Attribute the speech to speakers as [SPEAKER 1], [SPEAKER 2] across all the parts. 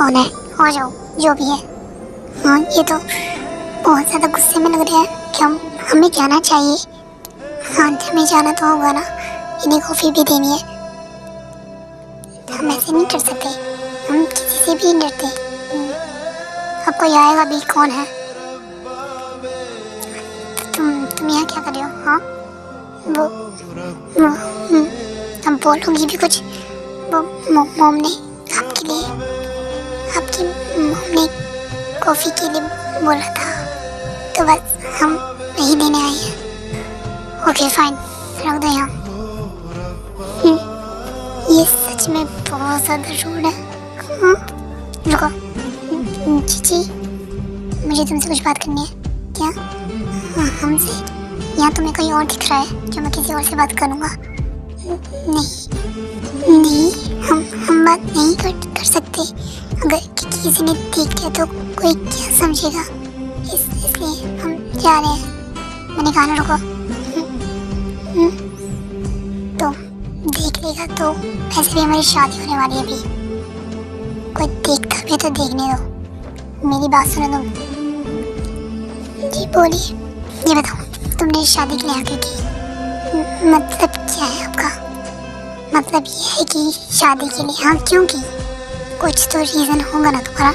[SPEAKER 1] कौन है? आ जाओ, जो भी है। हाँ, ये तो बहुत ज़्यादा गुस्से में लग रहा है। क्या हमें जाना चाहिए? हाँ, हमें जाना तो होगा ना, इन्हें कॉफ़ी भी देनी है। हम ऐसे नहीं कर सकते, हम किसी से भी नहीं डरते। अब कोई आएगा भी, कौन है? तुम यहाँ क्या कर रहे हो? हाँ, वो अब बोलोगी भी कुछ? वो मोम ने आपके लिए, आपकी मोम ने कॉफ़ी के लिए बोला था, तो बस हम नहीं देने आए हैं। ओके फाइन, रख दो यहाँ। ये सच में बहुत ज़्यादा रूड है। हाँ, रुको। जी, मुझे तुमसे कुछ बात करनी है। क्या? हाँ, हमसे? यहाँ तुम्हें कोई और दिख रहा है जो मैं किसी और से बात करूँगा? नहीं, हम बात नहीं कर सकते। अगर किसी ने देख लिया तो कोई क्या समझेगा, इसलिए हम जा रहे हैं। मैंने कहा ना, रुको। तो देख लेगा तो ऐसे भी हमारी शादी होने वाली है अभी। कोई देखता भी है तो देखने दो, मेरी बात सुनो तुम। जी बोलिए। ये बताओ, तुमने शादी के लिए आगे की मतलब क्या है आपका? मतलब ये है कि शादी के लिए? हाँ, क्यों की? कुछ तो रीज़न होगा ना तुम्हारा।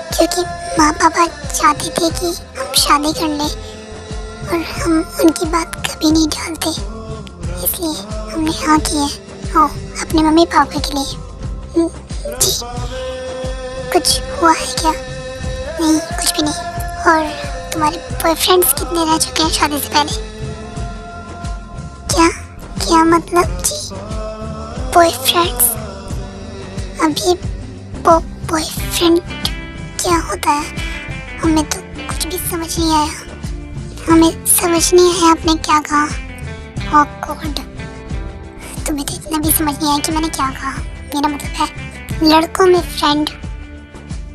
[SPEAKER 1] क्योंकि माँ पापा चाहते थे कि हम शादी कर लें और हम उनकी बात कभी नहीं टालते, इसलिए हमने हाँ की है। ओ, अपने मम्मी पापा के लिए। जी, कुछ हुआ है क्या? नहीं, कुछ भी नहीं। और तुम्हारे बॉयफ्रेंड्स कितने रह चुके हैं शादी से पहले? क्या मतलब जी? बॉयफ्रेंड्स? अभी बॉयफ्रेंड क्या होता है? हमें तो कुछ भी समझ नहीं आया। हमें समझ नहीं आया आपने क्या कहा। ओह गॉड, तुम्हें तो इतना भी समझ नहीं आया कि मैंने क्या कहा। मेरा मतलब है, लड़कों में फ्रेंड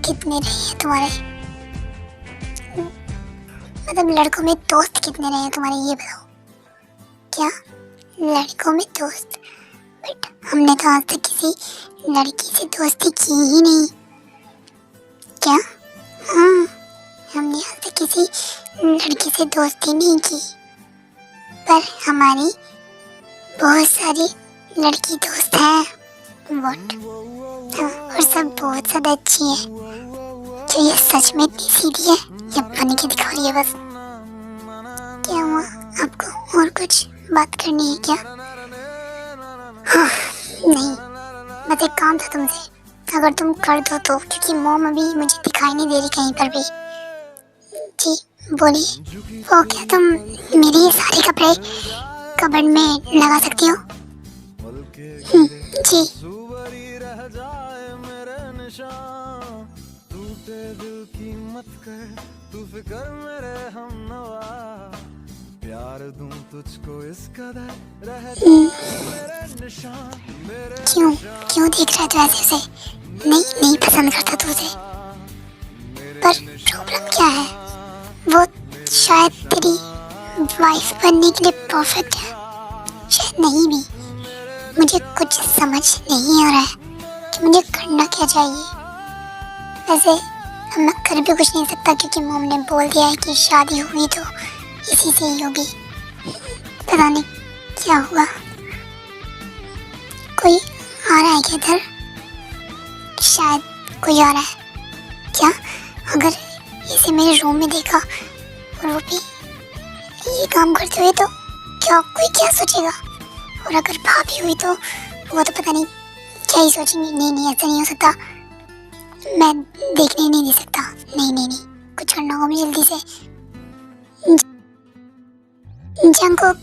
[SPEAKER 1] कितने रहे हैं तुम्हारे? मतलब लड़कों में दोस्त कितने रहे हैं तुम्हारे, ये बताओ। क्या? लड़कों में दोस्त? बट हमने तो आज तक किसी लड़की से दोस्ती की ही नहीं। क्या? हाँ, हमने आज तक किसी लड़की से दोस्ती नहीं की, पर हमारी बहुत सारी लड़की दोस्त हैं। व्हाट? हाँ, और सब बहुत ज़्यादा अच्छी है। जो ये सच में इतनी सीधी है या बन के दिखा रही है बस? क्या हुआ, आपको और कुछ बात करनी है क्या? हाँ, नहीं, बस एक काम था तुमसे, अगर तुम कर दो तो, क्योंकि मॉम अभी मुझे दिखाई नहीं दे रही कहीं पर भी। जी बोलिए। वो क्या तुम मेरे ये सारे कपड़े कबर्ड में लगा सकती हो? जी। प्यार दूं तुझको इस कदर क्यों क्यों देख रहा है तू ऐसे उसे? नहीं पसंद करता तू उसे, पर प्रॉब्लम क्या है? वो शायद तेरी वाइफ बनने के लिए परफेक्ट है, शायद नहीं भी। मुझे कुछ समझ नहीं आ रहा है कि मुझे करना क्या चाहिए। वैसे मैं कर भी कुछ नहीं सकता, क्योंकि मॉम ने बोल दिया है कि शादी हुई तो इसी से ही होगी। पता नहीं क्या होगा। कोई आ रहा है क्या इधर? शायद कोई आ रहा है। क्या? अगर इसे मेरे रूम में देखा और वो भी ये काम करते हुए तो क्या कोई क्या सोचेगा? और अगर भाभी हुई तो वो तो पता नहीं क्या ही सोचेंगे। नहीं, ऐसा नहीं हो सकता, मैं देखने नहीं दे सकता। नहीं, कुछ करना होगा मुझे जल्दी से। जंकुक,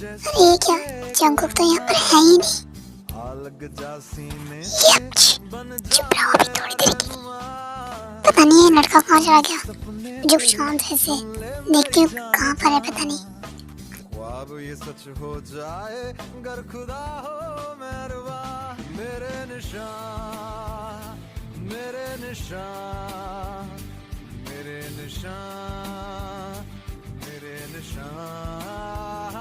[SPEAKER 1] अरे ये क्या? जंकुक तो यहाँ पर है ही नहीं। चुप रहो अभी थोड़ी देर के लिए। पता नहीं ये लड़का कहाँ चला गया। जो शांत है से देखती हूँ कहाँ पर है, पता नहीं। ये सच हो जाए अगर खुदा हो मेहरबा, मेरे निशान, मेरे निशान, मेरे निशान, मेरे निशान,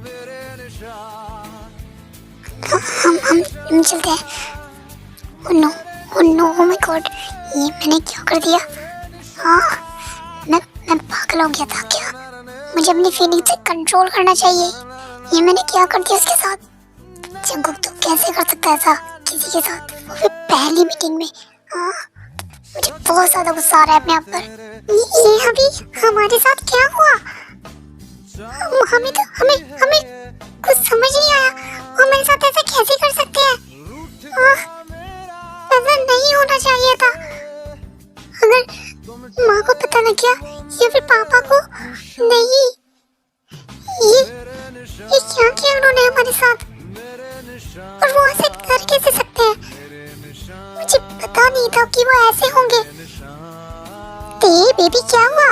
[SPEAKER 1] मेरे निशान। हम चलते हैं। No oh no my god, ये मैंने क्या कर दिया? हाँ, मैं पागल हो गया था क्या? मुझे अपनी फीलिंग से कंट्रोल करना चाहिए। ये मैंने क्या कर दिया उसके साथ? जंगकुक तो कैसे कर सकता है ऐसा किसी के साथ, वो भी पहली मीटिंग में? हाँ, मुझे बहुत ज्यादा गुस्सा आ रहा है अपने आप पर। ये अभी हमारे साथ क्या हुआ? हमें कुछ समझ नहीं आया। वो हमारे साथ ऐसा कैसे कर सकते हैं? ऐसा नहीं होना चाहिए था। अगर माँ को पता लग गया या फिर पापा को, नहीं, ये क्या किया उन्होंने हमारे साथ? और वो ऐसे कर कैसे सकते हैं? मुझे पता नहीं था कि वो ऐसे होंगे। बेबी क्या हुआ?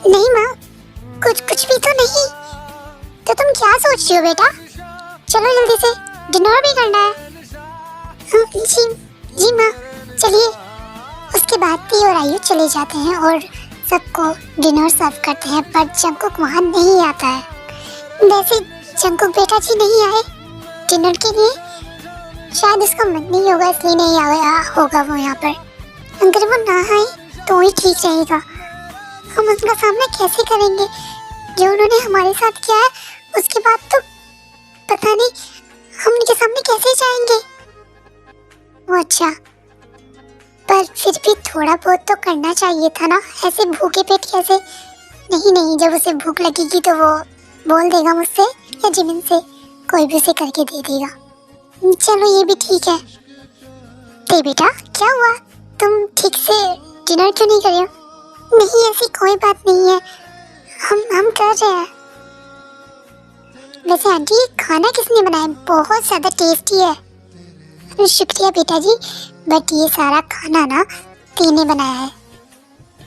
[SPEAKER 1] नहीं माँ, कुछ भी तो नहीं। तो तुम क्या सोच रही हो बेटा? चलो जल्दी से, डिनर भी करना है। जी माँ, चलिए। उसके बाद ती और आयु चले जाते हैं और सबको डिनर सर्व करते हैं, पर जंगकुक वहाँ नहीं आता है। वैसे जंगकुक बेटा जी नहीं आए डिनर के लिए, शायद उसका मन नहीं होगा इसलिए नहीं आया होगा वो यहाँ पर। अगर वो ना आए तो ही ठीक रहेगा। हम उसका सामना कैसे करेंगे? जो उन्होंने हमारे साथ किया है उसके बाद तो पता नहीं हम उनके सामने कैसे जाएंगे। वो अच्छा, पर फिर भी थोड़ा बहुत तो करना चाहिए था ना, ऐसे भूखे पेट कैसे? नहीं, जब उसे भूख लगेगी तो वो बोल देगा मुझसे या जिमिन से, कोई भी उसे करके दे देगा। चलो ये भी ठीक है। ते बेटा क्या हुआ? तुम ठीक से डिनर क्यों नहीं कर रहे हो? नहीं, ऐसी कोई बात नहीं है, हम कर रहे हैं। वैसे आंटी ये खाना किसने बनाया? बहुत ज़्यादा टेस्टी है। शुक्रिया बेटा जी, बट ये सारा खाना ना ते ने बनाया है।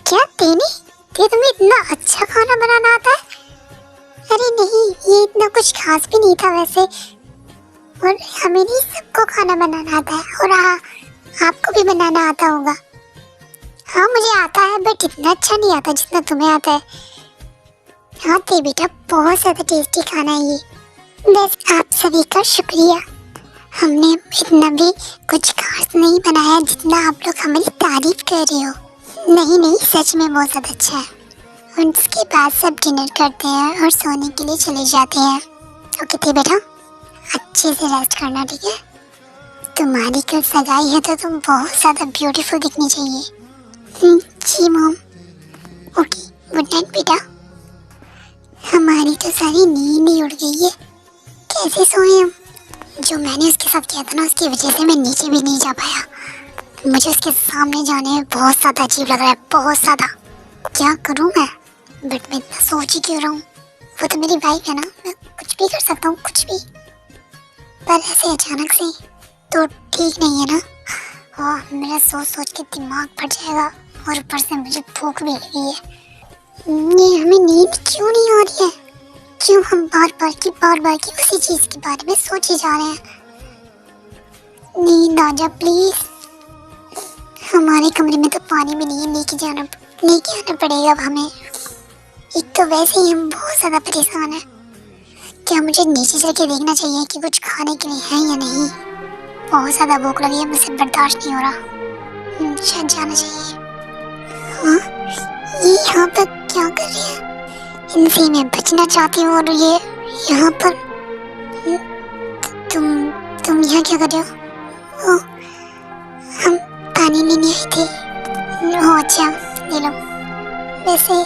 [SPEAKER 1] क्या तेने? तुम्हें इतना अच्छा खाना बनाना आता है? अरे नहीं, ये इतना कुछ खास भी नहीं था वैसे, और हमें नहीं सबको खाना बनाना आता है। और हाँ, आपको भी बनाना आता होगा। हाँ मुझे आता है, बट इतना अच्छा नहीं आता जितना तुम्हें आता है। हाँ ते बेटा, बहुत ज़्यादा टेस्टी खाना है ये। बस आप सभी का शुक्रिया। हमने इतना भी कुछ खास नहीं बनाया जितना आप लोग हमारी तारीफ कर रहे हो। नहीं, सच में बहुत ज़्यादा अच्छा है। और उसके बाद सब डिनर करते हैं और सोने के लिए चले जाते हैं। ओके ते बेटा, अच्छे से रेस्ट करना, ठीक है? तुम्हारी कल सगाई है तो तुम बहुत ज़्यादा ब्यूटीफुल दिखनी चाहिए। जी मॉम। ओके, गुड नाइट बेटा। हमारी तो सारी नींद ही उड़ गई है, कैसे सोए हम? जो मैंने उसके साथ किया था ना, उसकी वजह से मैं नीचे भी नहीं जा पाया। मुझे उसके सामने जाने में बहुत ज़्यादा अजीब लग रहा है, बहुत ज़्यादा। क्या करूँ मैं? बट मैं इतना सोच ही क्यों रहा हूँ? वो तो मेरी वाइफ है ना, मैं कुछ भी कर सकता हूँ, कुछ भी। पर ऐसे अचानक से तो ठीक नहीं है ना। मेरा सोच के दिमाग फट जाएगा, और ऊपर से मुझे भूख भी लगी है। ये हमें नींद क्यों नहीं आ रही है? क्यों हम बार बार की उसी चीज़ के बारे में सोचे जा रहे हैं? नींद आ जा प्लीज। हमारे कमरे में तो पानी भी नहीं है, लेके आना पड़ेगा अब हमें। एक तो वैसे ही हम बहुत ज़्यादा परेशान हैं। क्या मुझे नीचे चल के देखना चाहिए कि कुछ खाने के लिए है या नहीं? बहुत ज़्यादा भूख लगी है, मुझसे बर्दाश्त नहीं हो रहा। शायद जाना चाहिए। हाँ, ये यहाँ पर क्या कर रही है? इनसे मैं बचना चाहती हूँ, और ये यहाँ पर तुम यहाँ क्या कर रहे हो? हम पानी लेने आए थे। अच्छा, ले लो। वैसे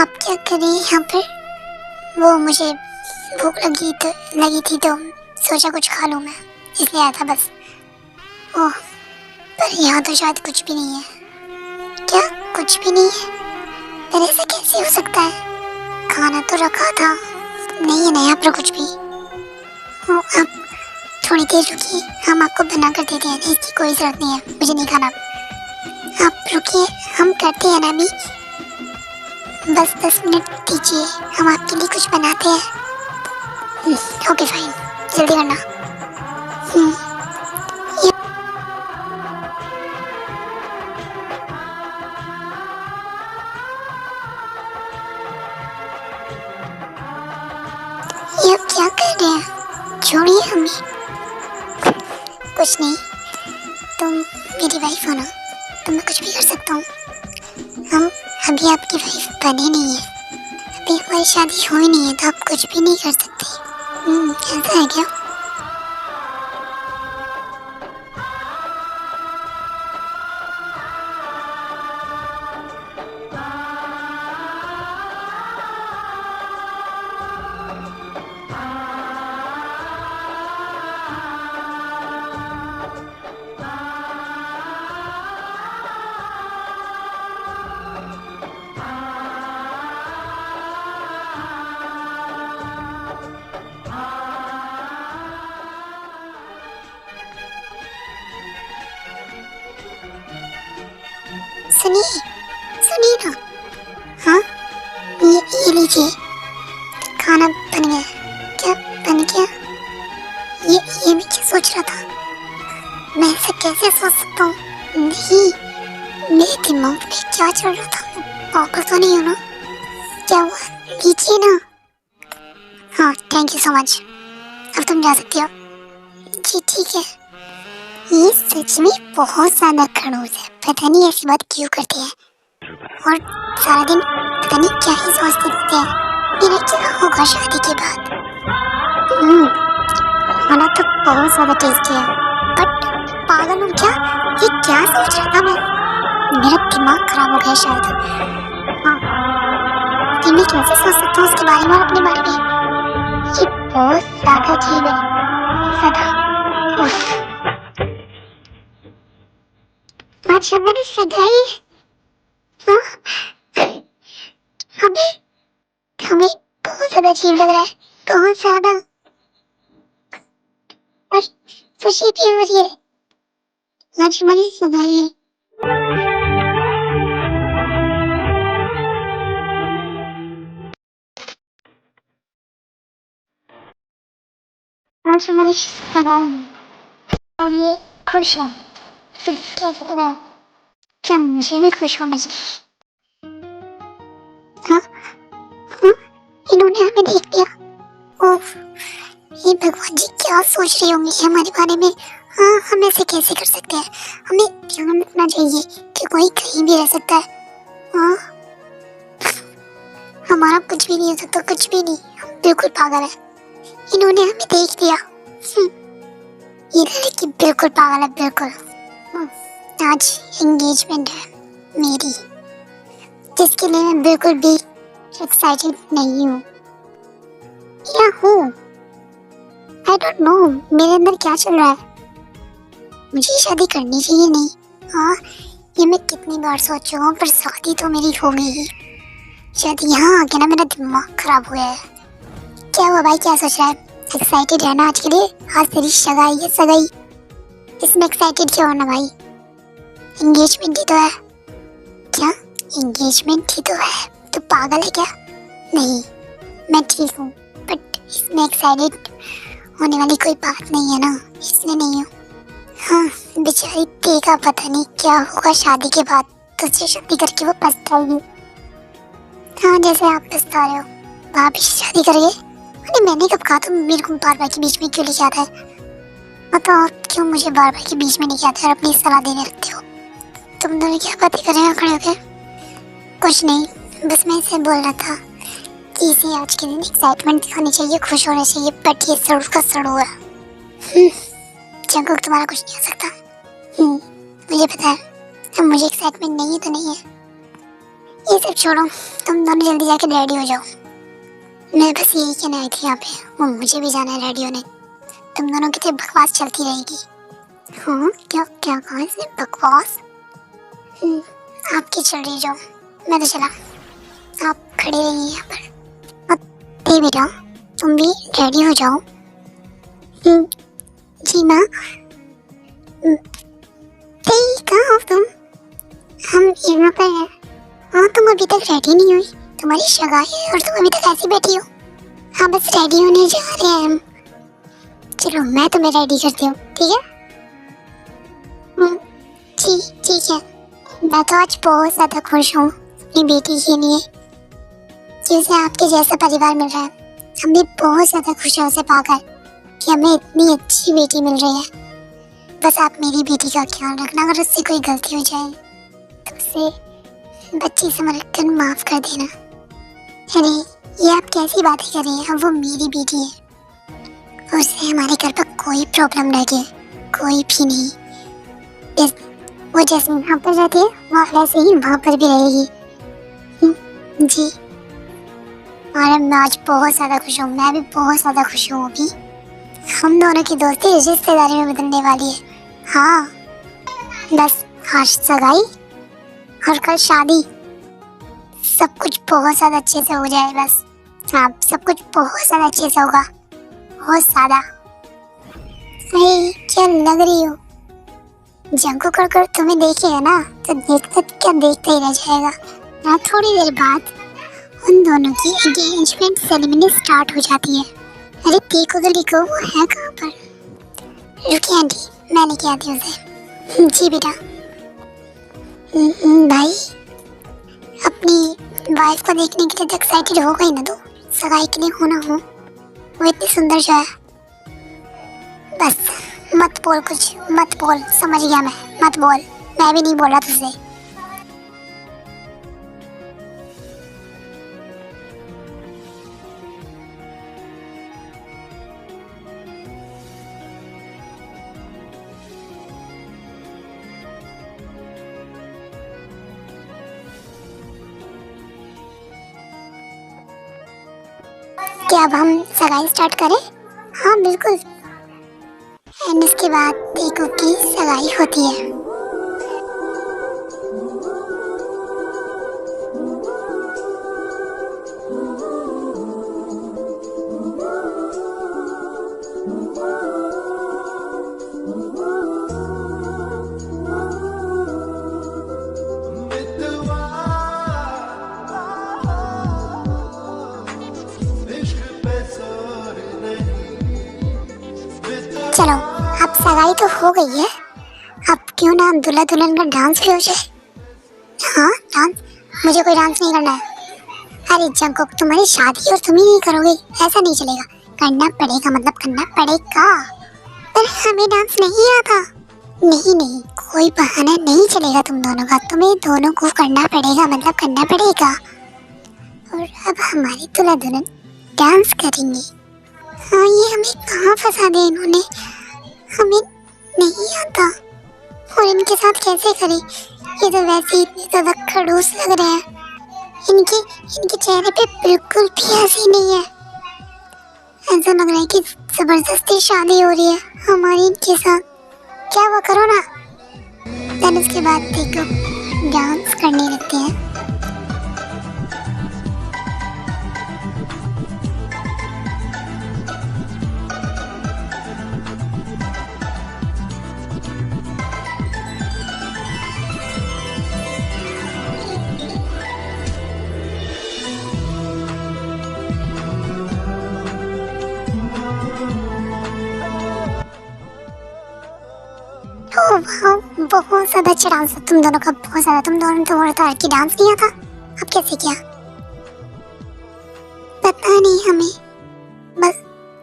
[SPEAKER 1] आप क्या कर रहे हैं यहाँ पर? वो मुझे भूख लगी थी तो सोचा कुछ खा लूँ मैं, इसलिए आया था बस। ओह, पर यहाँ तो शायद कुछ भी नहीं है। क्या कुछ भी नहीं है? पर ऐसा कैसे हो सकता है? खाना तो रखा था, नहीं है ना यहाँ पर कुछ भी। आप थोड़ी देर रुकिए, हम आपको बना कर देते हैं। इसकी कोई ज़रूरत नहीं है, मुझे नहीं खाना। आप रुकिए, हम करते हैं ना अभी। बस 10 मिनट दीजिए, हम आपके लिए कुछ बनाते हैं। ओके फाइन, जल्दी करना। ये आप क्या कर रहे हैं? छोड़िए हमें। कुछ नहीं, तुम मेरी वाइफ हो ना, तो मैं कुछ भी कर सकता हूँ। हम अभी आपकी वाइफ बने नहीं है, अभी हमारी शादी हुई नहीं है, तो आप कुछ भी नहीं कर सकते। ऐसा है क्या? सुनिए, सुनिए ना। हाँ, ये लीजिए, खाना बन गया। क्या बन गया? ये मैं क्या सोच रहा था? मैं ऐसा कैसे सोच सकता हूँ? नहीं, मेरे दिमाग में क्या चल रहा था? पागल तो नहीं हो ना? क्या हुआ? लीजिए ना। हाँ, थैंक यू सो मच। अब तुम जा सकती हो। जी ठीक है। ये सच में बहुत ज्यादा खड़ूस है, पता नहीं ऐसी बात क्यों करते हैं, और सारा दिन पता नहीं क्या ही सोचते रहते हैं। मेरा क्या होगा शादी के बाद? खाना तो बहुत ज्यादा टेस्टी है, बट पागल हूँ क्या? ये क्या सोच रहा था मैं? मेरा दिमाग खराब हो गया शायद। हाँ, कि मैं कैसे सोच सकता हूँ उसके बारे में और अपने बारे में? ये बहुत ज्यादा अजीब है। सदा अच्छा मैंने सगाई। हाँ, हमें हमें बहुत ज्यादा अजीब लग रहा है, बहुत ज्यादा। और खुशी भी हो रही है, आज हमारी सगाई है। आज हमारी सगाई है और ये खुश है। फिर क्या लग रहा है? क्या मुझे भी खुश होना चाहिए? हाँ, हाँ, इन्होंने हमें देख लिया। ओह, ये भगवान जी क्या सोच रहे होंगे हमारे बारे में? हाँ, हम ऐसे कैसे कर सकते हैं? हमें ध्यान रखना चाहिए कि कोई कहीं भी रह सकता है। हाँ, हमारा कुछ भी नहीं हो सकता, कुछ भी नहीं। हम बिल्कुल पागल है, इन्होंने हमें देख लिया। ये लड़की बिल्कुल पागल है, बिल्कुल। आज एंगेजमेंट है मेरी, जिसके लिए मैं बिल्कुल भी एक्साइटेड नहीं हूँ, या हूँ। आई डोंट नो मेरे अंदर क्या चल रहा है। मुझे शादी करनी चाहिए नहीं। हाँ, ये मैं कितनी बार सोच चुका हूँ, पर शादी तो मेरी हो गई ही। शायद यहाँ आके ना मेरा दिमाग खराब हुआ है। क्या हुआ भाई, क्या सोच रहा है? एक्साइटेड है ना आज के लिए? आज तेरी सगाई है, सगाई। इसमें एक्साइटेड क्यों होना भाई? एंगेजमेंट ही तो है। क्या एंगेजमेंट ही तो है? तो पागल है क्या? नहीं, मैं ठीक हूँ, बट इसमें एक्साइटेड होने वाली कोई बात नहीं है ना, इसलिए नहीं हूँ। हाँ, बेचारी तेगा पता नहीं क्या होगा शादी के बाद, तुझसे शादी करके वो पछताएगी। हाँ, जैसे आप पछता रहे हो। भाभी से शादी करेंगे? अरे मैंने कब कहा? तुम मेरे को बार बार के बीच में क्यों लेके आता है? बताओ आप क्यों मुझे बार बार के बीच में लेके आते हो और अपनी सलाह देने लगते हो? तुम दोनों क्या बातें कर रहे हो खड़े होके? कुछ नहीं, बस मैं इसे बोल रहा था कि इसे आज के दिन एक्साइटमेंट दिखानी चाहिए, खुश होना चाहिए, बट ये सड़ू का सड़ू है। जंगल तुम्हारा कुछ नहीं हो सकता। मुझे पता है, अब मुझे एक्साइटमेंट नहीं है तो नहीं है। ये सब छोड़ो, तुम दोनों जल्दी जाके रेडी हो जाओ। मैं बस यही कहने आई थी यहाँ पे, वो मुझे भी जाना है रेडी होने। तुम दोनों की तो बकवास चलती रहेगी। हाँ, क्या क्या कहा इसने? बकवास? आपकी चल रही जाओ, मैं तो चला। आप खड़े रहिए यहाँ पर। अब दे बेटा, तुम भी रेडी हो जाओ। जी माँ। कहाँ हो तुम? हम यहाँ पर हैं। हाँ, तुम अभी तक रेडी नहीं हुई, तुम्हारी सगाई है और तुम अभी तक ऐसी बैठी हो। हाँ, बस रेडी होने जा रहे हैं हम। चलो मैं तुम्हें रेडी करती हूँ, ठीक है? जी ठीक है। मैं तो आज बहुत ज़्यादा खुश हूँ अपनी बेटी के लिए, कि उसे आपके जैसा परिवार मिल रहा है। हम भी बहुत ज़्यादा खुश हैं उसे पाकर कि हमें इतनी अच्छी बेटी मिल रही है। बस आप मेरी बेटी का ख्याल रखना, अगर उससे कोई गलती हो जाए तो उसे बच्ची समझ कर माफ कर देना। अरे ये आप कैसी बातें कर रही हैं, वो मेरी बेटी है, उससे हमारे घर पर कोई प्रॉब्लम नहीं है, कोई भी नहीं। वो जैसे यहाँ पर रहती है वो वैसे ही वहाँ पर भी रहेगी। जी, और मैं आज बहुत ज़्यादा खुश हूँ, मैं भी बहुत ज़्यादा खुश हूँ। अभी हम दोनों की दोस्ती रिश्तेदारी में बदलने वाली है। हाँ, बस आज सगाई और कल शादी, सब कुछ बहुत ज़्यादा अच्छे से हो जाए बस। हाँ, सब कुछ बहुत ज़्यादा अच्छे से होगा, बहुत ज़्यादा। अरे क्या लग रही हो, जंकुक कर तुम्हें देखेगा ना तो देखते क्या देखते ही रह जाएगा। ना थोड़ी देर बाद उन दोनों की एंगेजमेंट सेरेमनी स्टार्ट हो जाती है। अरे देखो तो देखो, वो है कहाँ पर? रुकिए आंटी, मैं लेके आती हूँ उसे। जी बेटा। भाई, अपनी वाइफ को देखने के लिए तो एक्साइटेड हो गई ना तू, सगाई के लिए होना हो, वो इतनी सुंदर जो है। बस मत बोल, कुछ मत बोल, समझ गया मैं, मत बोल, मैं भी नहीं बोला तुझसे। क्या अब हम सगाई स्टार्ट करें? हाँ बिल्कुल। एंड इसके बाद देखो की सगाई होती है। चलो अब सगाई तो हो गई है, अब क्यों ना दूल्हा दुल्हन का डांस भी हो जाए। हाँ डांस, मुझे कोई डांस नहीं करना है। अरे जंकुक, तुम्हारी शादी और तुम ही नहीं करोगे, ऐसा नहीं चलेगा, करना पड़ेगा, मतलब करना पड़ेगा। पर हमें डांस नहीं आता। नहीं नहीं, कोई बहाना नहीं चलेगा तुम दोनों का, तुम्हें दोनों को करना पड़ेगा, मतलब करना पड़ेगा। और अब हमारी दूल्हा दुल्हन डांस करेंगे। हाँ, ये हमें कहाँ फंसा दिया इन्होंने, हमें नहीं आता और इनके साथ कैसे करें। ये तो वैसे ही इतने ज़्यादा खड़ूस लग रहे हैं, इनके चेहरे पे बिल्कुल भी हंसी नहीं है। ऐसा लग रहा है कि जबरदस्ती शादी हो रही है हमारी इनके साथ। क्या वो करो ना। फिर उसके बाद देखो डांस करने लगते हैं। बहुत ज्यादा अच्छा डांस है तुम दोनों का, बहुत ज्यादा। तुम दोनों तो औरत की डांस नहीं आता, अब कैसे किया पता नहीं हमें, बस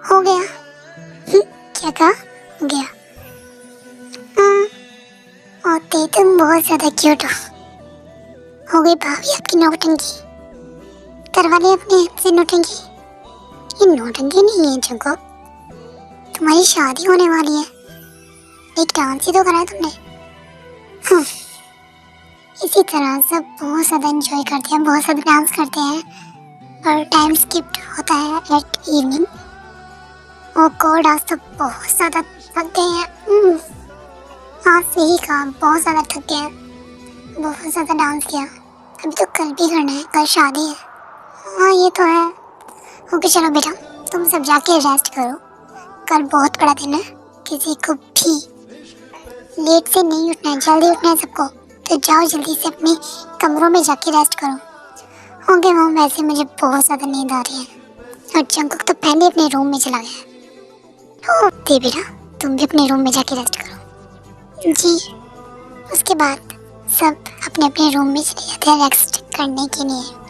[SPEAKER 1] हो गया। क्या कहा? हो गया। हाँ, और तुम बहुत ज्यादा क्यूट हो गई भाभी आपकी नौटंकी। करवा ले अपने से नौटंकी। ये नौटंकी नहीं है जंको, तुम्हारी शादी होने वाली है, एक डांस ही तो करा है तुमने। हाँ, इसी तरह सब बहुत ज़्यादा एंजॉय करते हैं, बहुत ज़्यादा डांस करते हैं और टाइम स्किप होता है एट इवनिंग। ओ गॉड, आज तो बहुत ज़्यादा थक गए हैं। हाँ सही कहा, बहुत ज़्यादा थक गए हैं, बहुत ज़्यादा डांस किया। अभी तो कल भी करना है, कल शादी है। हाँ ये तो है। ओके चलो बेटा, तुम सब जाके रेस्ट करो, कल बहुत बड़ा दिन है, किसी को भी लेट से नहीं उठना है, जल्दी उठना है सबको। तो जाओ जल्दी से अपने कमरों में जाके रेस्ट करो। ओके मॉम, वैसे मुझे बहुत ज़्यादा नींद आ रही है और जंकुक तो पहले अपने रूम में चला गया है। ओके बेटा, तुम भी अपने रूम में जाके रेस्ट करो। जी। उसके बाद सब अपने अपने रूम में चले जाते हैं रेस्ट करने के लिए।